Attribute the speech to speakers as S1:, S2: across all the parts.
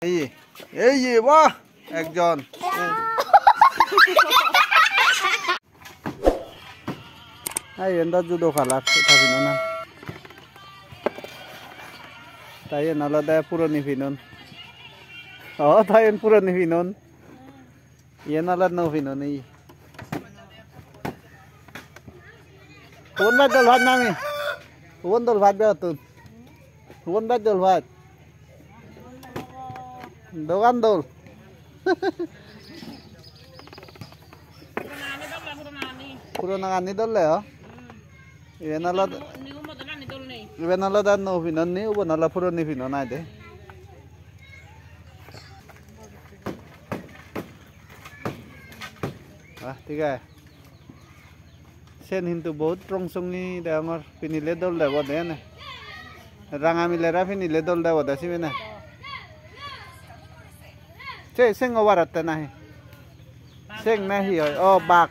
S1: এই যে বাহ একজন ai enda judo khalak thabino na tai nala da purani finon tai en purani finon ye nala no finon ei won ba dol bhat nami won dol bhat ba tun won ba dol bhat dogan dol purana ani dol le ha Ibenala dan no finon ni ubenala puro ni finon ade. ठीक है सेन हिंतु बहुत रंगसंगनी दामर पिनिले दल दे बदे ने रांगा मिलेरा पिनिले दल दे बदे सिबेना से सेंग ओवारत नाही सेंग नाही ओ बाक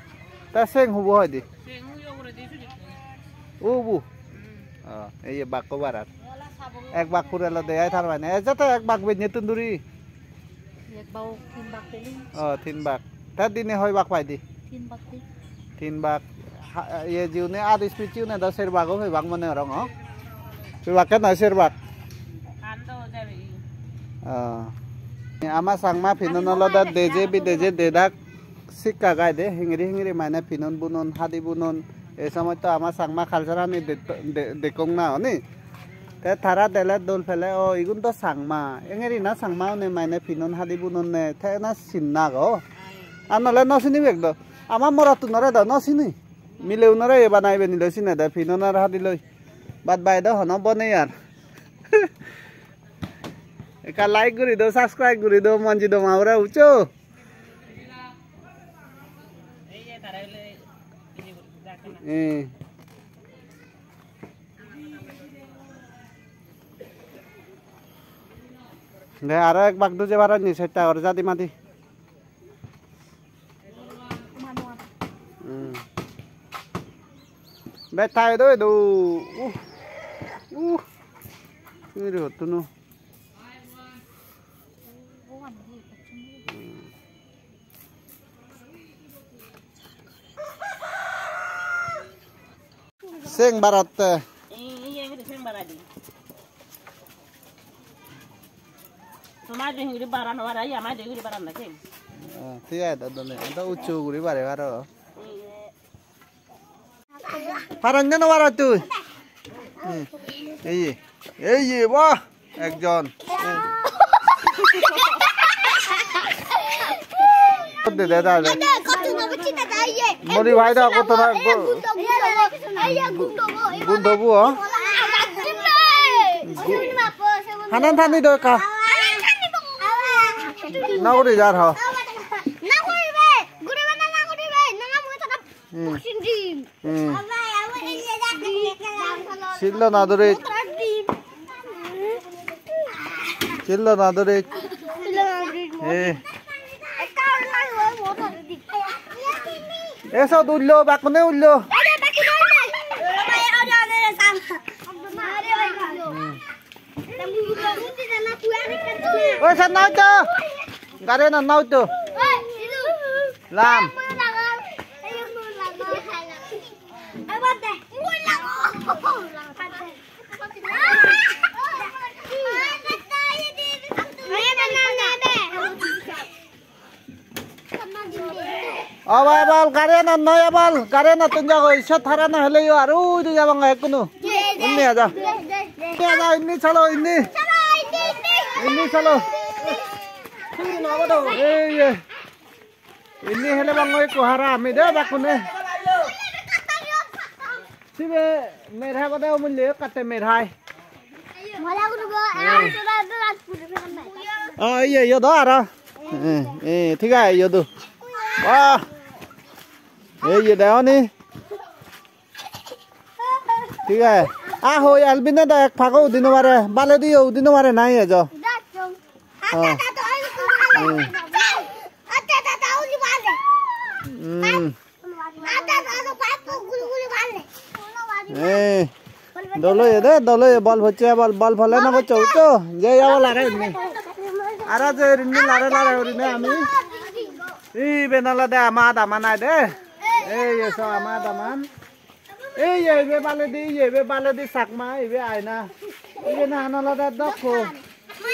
S1: ता Seng हुबो हदि Ubu, iya bak ko barat. Ek bak pura lo deh, thar mana? Jatuh ek bak benye tunduri.
S2: Ek bau tin bak teli.
S1: Tin bak. Tadi ni hoi bak pai di.
S2: Tin bak ti.
S1: Tin bak. Iya jiu ni adis picu ni dah ser bak hoi bak mana orang oh? Ser bak kan ser bak.
S2: Ando jadi.
S1: Ama sang ma pinon lo dah deje bi deje dedak sikka gai deh. Hingiri mana pinon bunon hadi bunon. এই সময় তো আমার সাংমা খালসার আমি দেখং না নি তে থারা দেলে দোল ফেলে ও ইগুন তো সাংমা এঙেরি না সাংমা নে মাইনে ফিনন হাদি বুনন নে থে না সিন্না গো আনলে নসিনি বেক দ আমার মরাতু নরে দ নসিনি মিলেউ নরে এ বানাইবে নিলে সিনে দে ফিনন আর হাদি লই বাদ বাই দ হন বনে আর একা লাইক করি দ সাবস্ক্রাইব করি দ মঞ্জি দ মাওরা উচো deh ada ek bak duje baran ni seta or jadi mati betai do do ini ro tunu Seng barat.
S2: Iya ini seng barat di. Semua ada yang di barat orang ya, ada yang di barat lagi.
S1: Tiada ada nih, ada ucu guri bare baro. Parangnya no barat tuh. Iya, wah, ekjon. Deh dah. Mori bhai da kota na gundobu ha hanan thani do ka nauri jar ha
S3: nauri be gure bana nauri be nanga mu ta boxing team
S1: sillo nadore Eso dullo bakune ullo. Oi san nau to. Gare na nau to. Lam. Abal karena noya bal karena tunjago isya tharana hele yo aru itu jabang ek kunu ini aja ini chalo ini chalo ini hele bang oi kohara ami de bakune sibe merha bade umle kate merhai
S3: mola guru
S1: iya yo do ara ठीक है यो do wah ये देखो नी ठीक है hồi albina da ek phago udino mare bale diyo udino mare nai है जो dolo ye bal bocce bal phale na bocce ucho je ya bal are ni Ara je rinni lare urinne ami. Benala de ama damanai de. Eso ama daman. Ye baladi sakma ibe aina. Ibe na anala de dokko.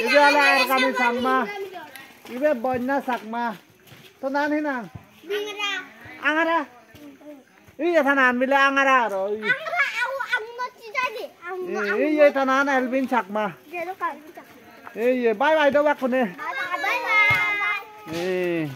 S1: Ibe ala arkani sakma. Ibe bonna sakma. To nan hinang. Angara. Iya tanan bile angara ro. Iya tanan Elvin sakma. Iya bye bye do bak kone.
S3: Bye bye.